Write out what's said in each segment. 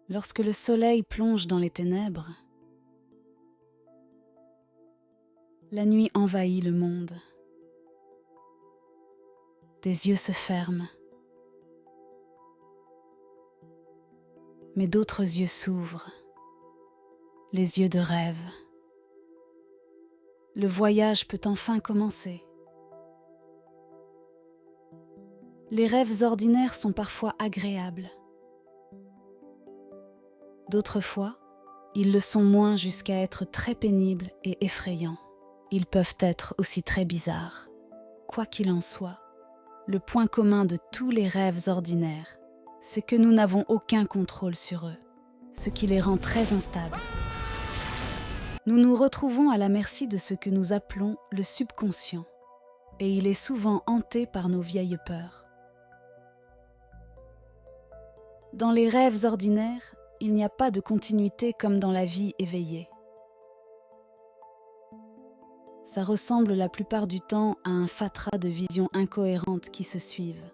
lorsque le soleil plonge dans les ténèbres, la nuit envahit le monde. Des yeux se ferment, mais d'autres yeux s'ouvrent, les yeux de rêve. Le voyage peut enfin commencer. Les rêves ordinaires sont parfois agréables. D'autres fois, ils le sont moins jusqu'à être très pénibles et effrayants. Ils peuvent être aussi très bizarres. Quoi qu'il en soit, le point commun de tous les rêves ordinaires, c'est que nous n'avons aucun contrôle sur eux, ce qui les rend très instables. Nous nous retrouvons à la merci de ce que nous appelons le subconscient, et il est souvent hanté par nos vieilles peurs. Dans les rêves ordinaires, il n'y a pas de continuité comme dans la vie éveillée. Ça ressemble la plupart du temps à un fatras de visions incohérentes qui se suivent.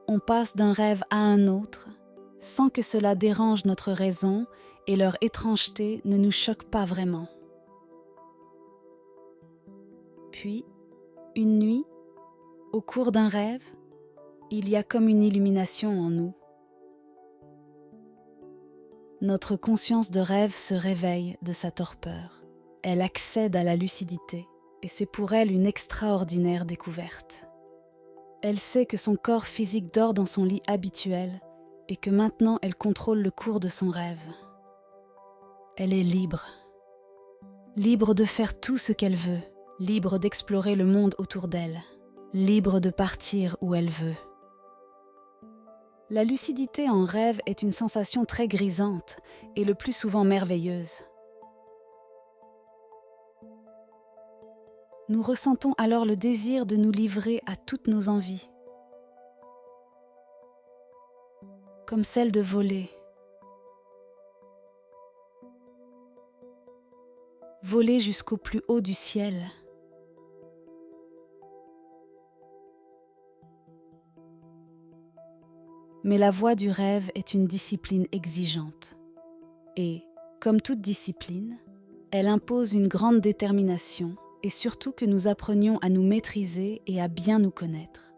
On passe d'un rêve à un autre, sans que cela dérange notre raison et leur étrangeté ne nous choque pas vraiment. Puis, une nuit, au cours d'un rêve, il y a comme une illumination en nous. Notre conscience de rêve se réveille de sa torpeur. Elle accède à la lucidité et c'est pour elle une extraordinaire découverte. Elle sait que son corps physique dort dans son lit habituel et que maintenant elle contrôle le cours de son rêve. Elle est libre. Libre de faire tout ce qu'elle veut, libre d'explorer le monde autour d'elle, libre de partir où elle veut. La lucidité en rêve est une sensation très grisante et le plus souvent merveilleuse. Nous ressentons alors le désir de nous livrer à toutes nos envies, comme celle de voler. Voler jusqu'au plus haut du ciel. Mais la voie du rêve est une discipline exigeante. Et, comme toute discipline, elle impose une grande détermination et surtout que nous apprenions à nous maîtriser et à bien nous connaître.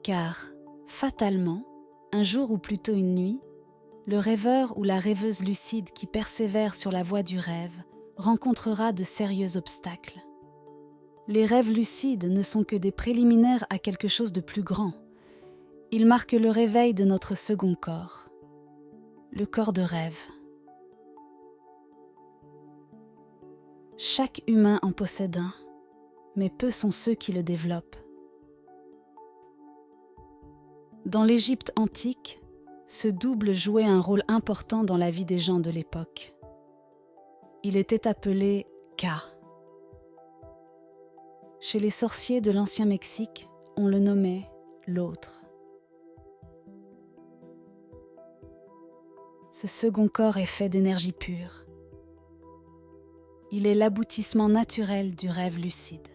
Car, fatalement, un jour ou plutôt une nuit, le rêveur ou la rêveuse lucide qui persévère sur la voie du rêve rencontrera de sérieux obstacles. Les rêves lucides ne sont que des préliminaires à quelque chose de plus grand. Ils marquent le réveil de notre second corps, le corps de rêve. Chaque humain en possède un, mais peu sont ceux qui le développent. Dans l'Égypte antique, ce double jouait un rôle important dans la vie des gens de l'époque. Il était appelé Ka. Chez les sorciers de l'ancien Mexique, on le nommait l'autre. Ce second corps est fait d'énergie pure. Il est l'aboutissement naturel du rêve lucide.